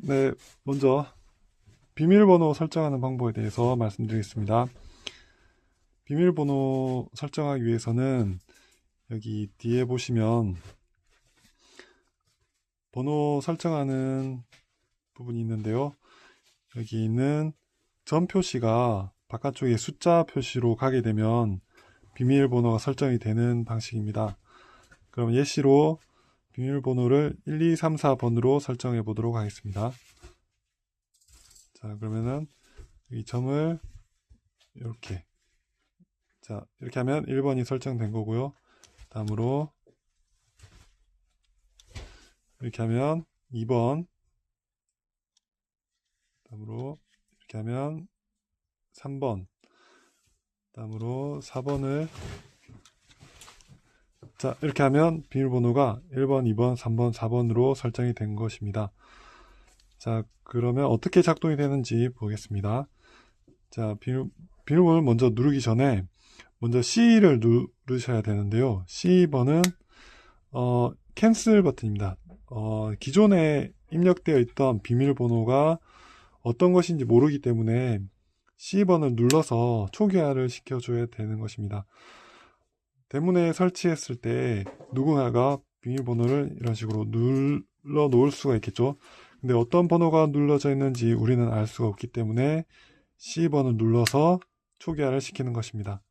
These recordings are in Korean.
네, 먼저 비밀번호 설정하는 방법에 대해서 말씀드리겠습니다. 비밀번호 설정하기 위해서는 여기 뒤에 보시면 번호 설정하는 부분이 있는데요. 여기 있는 점 표시가 바깥쪽에 숫자 표시로 가게 되면 비밀번호가 설정이 되는 방식입니다. 그럼 예시로 비밀번호를 1, 2, 3, 4번으로 설정해 보도록 하겠습니다. 자, 그러면은 이 점을 이렇게 이렇게 하면 1번이 설정된 거고요. 다음으로 이렇게 하면 2번, 다음으로 이렇게 하면 3번, 다음으로 4번을 이렇게 하면 비밀번호가 1번, 2번, 3번, 4번으로 설정이 된 것입니다. 그러면 어떻게 작동이 되는지 보겠습니다. 비밀번호를 먼저 누르기 전에 먼저 C를 누르셔야 되는데요. C번은 캔슬 버튼입니다. 기존에 입력되어 있던 비밀번호가 어떤 것인지 모르기 때문에 C번을 눌러서 초기화를 시켜줘야 되는 것입니다. 대문에 설치했을 때 누군가가 비밀번호를 이런 식으로 눌러 놓을 수가 있겠죠. 근데 어떤 번호가 눌러져 있는지 우리는 알 수가 없기 때문에 C번을 눌러서 초기화를 시키는 것입니다.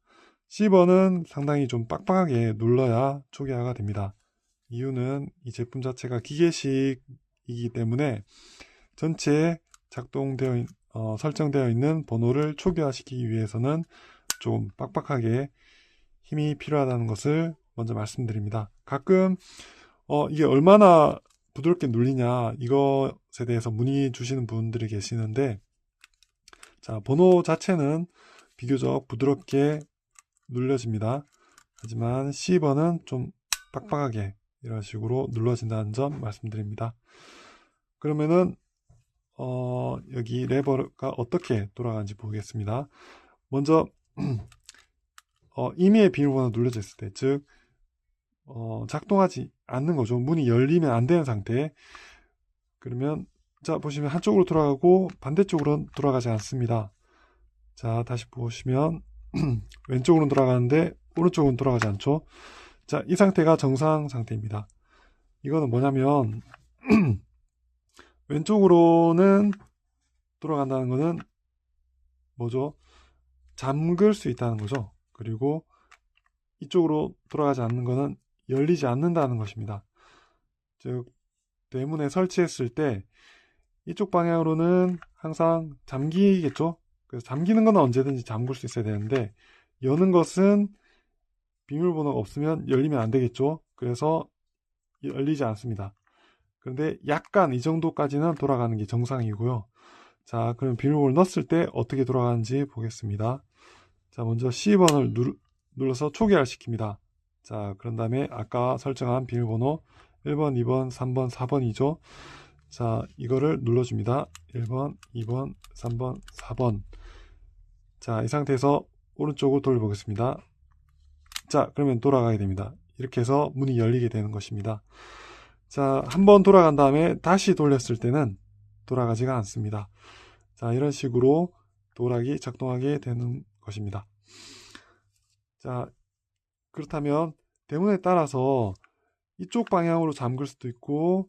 C번은 상당히 좀 빡빡하게 눌러야 초기화가 됩니다. 이유는 이 제품 자체가 기계식이기 때문에 전체 설정되어 있는 번호를 초기화시키기 위해서는 좀 빡빡하게 힘이 필요하다는 것을 먼저 말씀드립니다. 가끔 이게 얼마나 부드럽게 눌리냐 이것에 대해서 문의 주시는 분들이 계시는데 번호 자체는 비교적 부드럽게 눌려집니다. 하지만 C번은 좀 빡빡하게 이런 식으로 눌러진다는 점 말씀드립니다. 그러면은 여기 레버가 어떻게 돌아가는지 보겠습니다. 먼저 임의의 비밀번호 눌러져 있을 때, 즉 작동하지 않는 거죠. 문이 열리면 안 되는 상태. 그러면 보시면 한쪽으로 돌아가고 반대쪽으로는 돌아가지 않습니다. 다시 보시면 왼쪽으로는 돌아가는데 오른쪽은 돌아가지 않죠. 이 상태가 정상 상태입니다. 이거는 뭐냐면 왼쪽으로는 돌아간다는 것은 뭐죠? 잠글 수 있다는 거죠. 그리고 이쪽으로 돌아가지 않는 것은 열리지 않는다는 것입니다. 즉 대문에 설치했을 때 이쪽 방향으로는 항상 잠기겠죠. 그래서 잠기는 건 언제든지 잠글 수 있어야 되는데 여는 것은 비밀번호가 없으면 열리면 안 되겠죠. 그래서 열리지 않습니다. 그런데 약간 이 정도까지는 돌아가는 게 정상이고요. 그럼 비밀번호를 넣었을 때 어떻게 돌아가는지 보겠습니다. 먼저 C번을 눌러서 초기화를 시킵니다. 그런 다음에 아까 설정한 비밀번호 1번, 2번, 3번, 4번이죠. 이거를 눌러줍니다. 1번, 2번, 3번, 4번. 이 상태에서 오른쪽으로 돌려보겠습니다. 그러면 돌아가게 됩니다. 이렇게 해서 문이 열리게 되는 것입니다. 한번 돌아간 다음에 다시 돌렸을 때는 돌아가지가 않습니다. 이런 식으로 도락이 작동하게 되는 것입니다. 그렇다면 대문에 따라서 이쪽 방향으로 잠글 수도 있고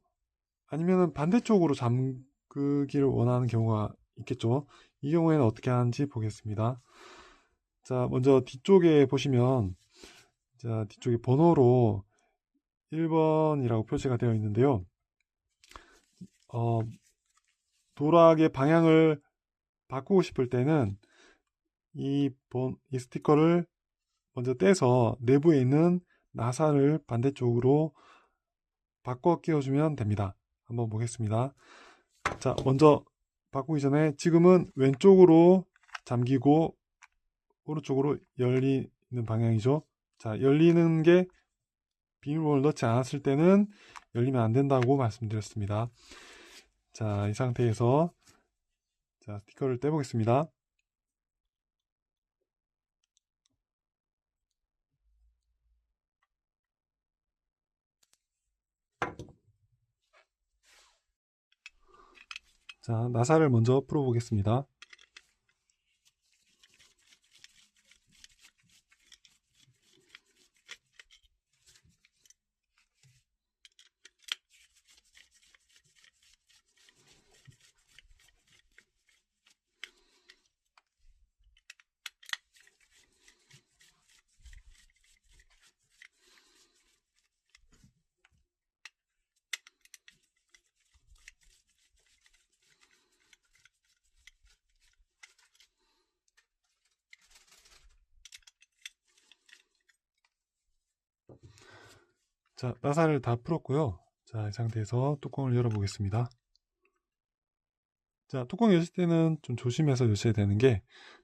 아니면 반대쪽으로 잠그기를 원하는 경우가 있겠죠. 이 경우에는 어떻게 하는지 보겠습니다. 먼저 뒤쪽에 보시면 뒤쪽에 번호로 1번이라고 표시가 되어 있는데요. 도락의 방향을 바꾸고 싶을 때는 이 스티커를 먼저 떼서 내부에 있는 나사를 반대쪽으로 바꿔 끼워주면 됩니다. 한번 보겠습니다. 먼저 바꾸기 전에 지금은 왼쪽으로 잠기고 오른쪽으로 열리는 방향이죠. 열리는 게 비밀번호를 넣지 않았을 때는 열리면 안 된다고 말씀드렸습니다. 이 상태에서 스티커를 떼보겠습니다. 자, 나사를 먼저 풀어 보겠습니다. 자, 나사를 다 풀었고요. 자, 이 상태에서 뚜껑을 열어 보겠습니다. 자, 뚜껑 여실 때는 좀 조심해서 여셔야 되는 게,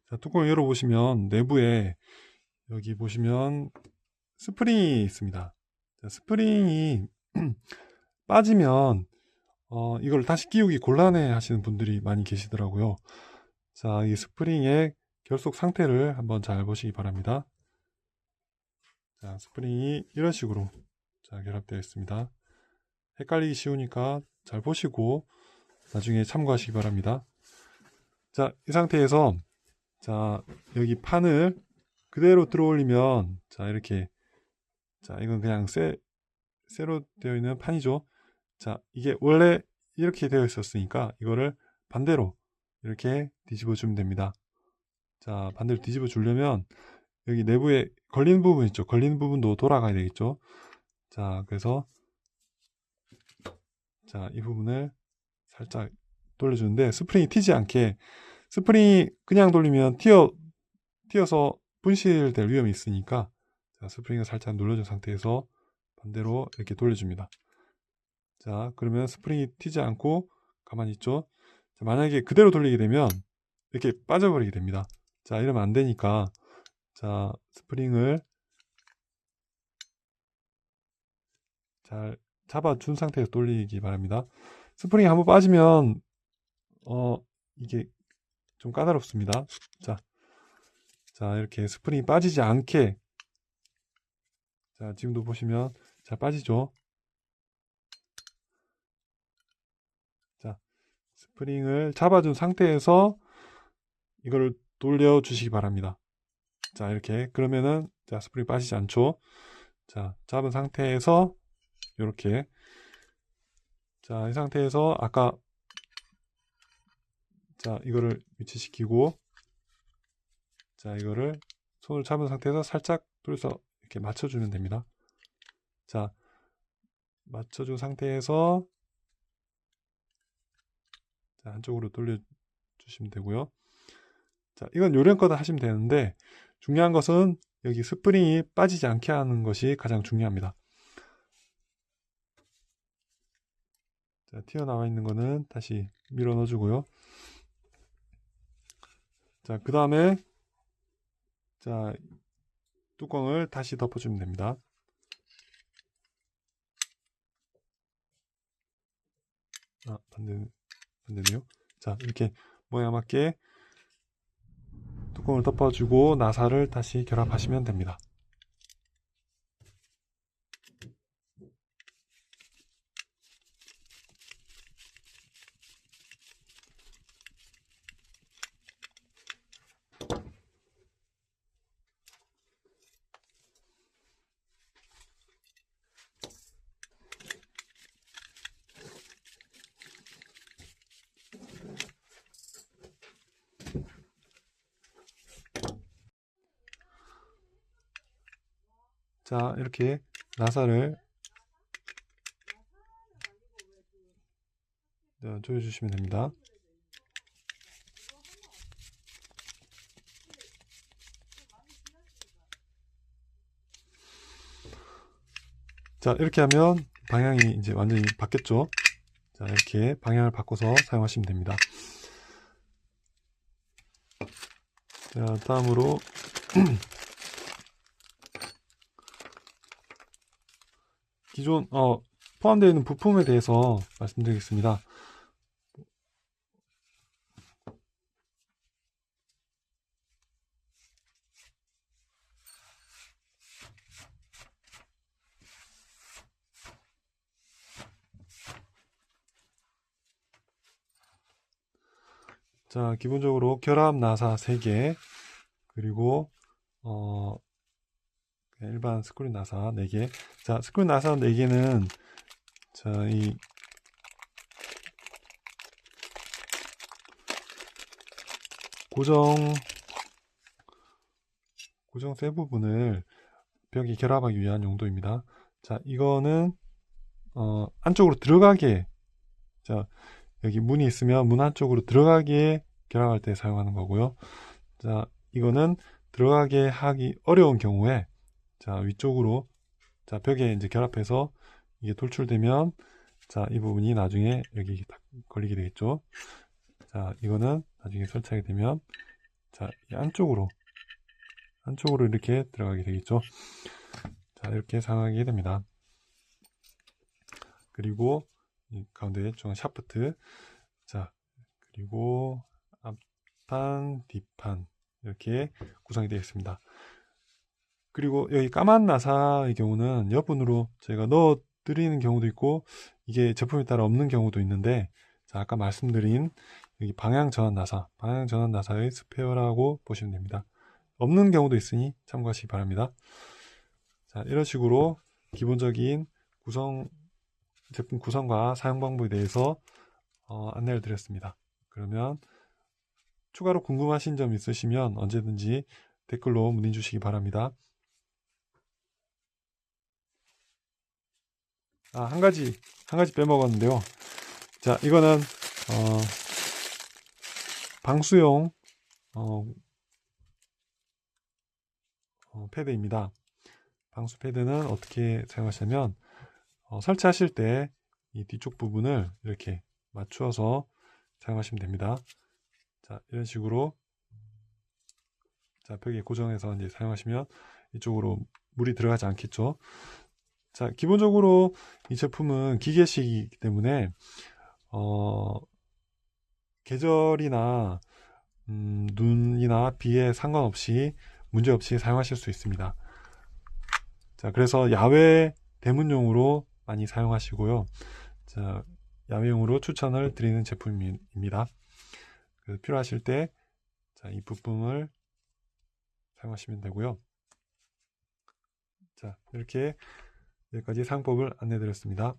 자, 뚜껑을 열어 보시면 내부에 여기 보시면 스프링이 있습니다. 자, 스프링이 빠지면 이걸 다시 끼우기 곤란해 하시는 분들이 많이 계시더라고요. 자, 이 스프링의 결속 상태를 한번 잘 보시기 바랍니다. 자, 스프링이 이런 식으로 자, 결합되어 있습니다. 헷갈리기 쉬우니까 잘 보시고 나중에 참고하시기 바랍니다. 자, 이 상태에서 자, 여기 판을 그대로 들어올리면 자, 이렇게 자, 이건 그냥 쇠로 되어 있는 판이죠. 자, 이게 원래 이렇게 되어 있었으니까 이거를 반대로 이렇게 뒤집어 주면 됩니다. 자, 반대로 뒤집어 주려면 여기 내부에 걸리는 부분 있죠. 걸리는 부분도 돌아가야 되겠죠. 자, 그래서 자, 이 부분을 살짝 돌려주는데 스프링이 튀지 않게, 스프링이 그냥 돌리면 튀어서 분실될 위험이 있으니까 자, 스프링을 살짝 눌러준 상태에서 반대로 이렇게 돌려줍니다. 자, 그러면 스프링이 튀지 않고 가만히 있죠. 자, 만약에 그대로 돌리게 되면 이렇게 빠져버리게 됩니다. 자, 이러면 안 되니까 자, 스프링을 잘 잡아준 상태에서 돌리기 바랍니다. 스프링이 한번 빠지면 이게 좀 까다롭습니다. 자, 이렇게 스프링이 빠지지 않게, 자, 지금도 보시면 잘 빠지죠. 자, 스프링을 잡아준 상태에서 이거를 돌려주시기 바랍니다. 자, 이렇게 그러면은 자, 스프링이 빠지지 않죠. 자, 잡은 상태에서 이렇게, 자, 이 상태에서 아까 자, 이거를 위치시키고, 자, 이거를 손을 잡은 상태에서 살짝 돌려서 이렇게 맞춰주면 됩니다. 자, 맞춰준 상태에서 자, 한쪽으로 돌려주시면 되고요. 자, 이건 요령껏 하시면 되는데 중요한 것은 여기 스프링이 빠지지 않게 하는 것이 가장 중요합니다. 자, 튀어나와 있는 거는 다시 밀어 넣어주고요. 자, 그 다음에 자, 뚜껑을 다시 덮어주면 됩니다. 아, 반대네요. 자, 이렇게 모양 맞게 뚜껑을 덮어주고 나사를 다시 결합하시면 됩니다. 자, 이렇게 나사를 조여주시면 됩니다. 자, 이렇게 하면 방향이 이제 완전히 바뀌었죠. 자, 이렇게 방향을 바꿔서 사용하시면 됩니다. 자, 다음으로 기존 포함되어 있는 부품에 대해서 말씀드리겠습니다. 자, 기본적으로 결합 나사 3개, 그리고 일반 스크류 나사 4개. 자, 스크류 나사 4개는 자, 이 고정 쇠 부분을 벽에 결합하기 위한 용도입니다. 자, 이거는 안쪽으로 들어가게, 자, 여기 문이 있으면 문 안쪽으로 들어가게 결합할 때 사용하는 거고요. 자, 이거는 들어가게 하기 어려운 경우에, 자, 위쪽으로, 자, 벽에 이제 결합해서 이게 돌출되면, 자, 이 부분이 나중에 여기 딱 걸리게 되겠죠. 자, 이거는 나중에 설치하게 되면, 자, 이 안쪽으로 이렇게 들어가게 되겠죠. 자, 이렇게 사용하게 됩니다. 그리고 이 가운데 중앙 샤프트, 자, 그리고 앞판, 뒷판 이렇게 구성이 되어 있습니다. 그리고 여기 까만 나사의 경우는 여분으로 저희가 넣어 드리는 경우도 있고, 이게 제품에 따라 없는 경우도 있는데, 자, 아까 말씀드린 여기 방향 전환 나사의 스페어라고 보시면 됩니다. 없는 경우도 있으니 참고하시기 바랍니다. 자, 이런 식으로 기본적인 제품 구성과 사용 방법에 대해서 안내를 드렸습니다. 그러면 추가로 궁금하신 점 있으시면 언제든지 댓글로 문의 주시기 바랍니다. 한 가지 빼먹었는데요. 자, 이거는 방수용 패드입니다. 방수 패드는 어떻게 사용하시냐면, 설치하실 때 이 뒤쪽 부분을 이렇게 맞추어서 사용하시면 됩니다. 자, 이런 식으로, 자, 벽에 고정해서 이제 사용하시면 이쪽으로 물이 들어가지 않겠죠. 자, 기본적으로 이 제품은 기계식이기 때문에 계절이나 눈이나 비에 상관없이 문제없이 사용하실 수 있습니다. 자, 그래서 야외 대문용으로 많이 사용하시고요. 자, 야외용으로 추천을 드리는 제품입니다. 그래서 필요하실 때, 자, 이 부품을 사용하시면 되고요. 자, 이렇게 여기까지 사용법을 안내 드렸습니다.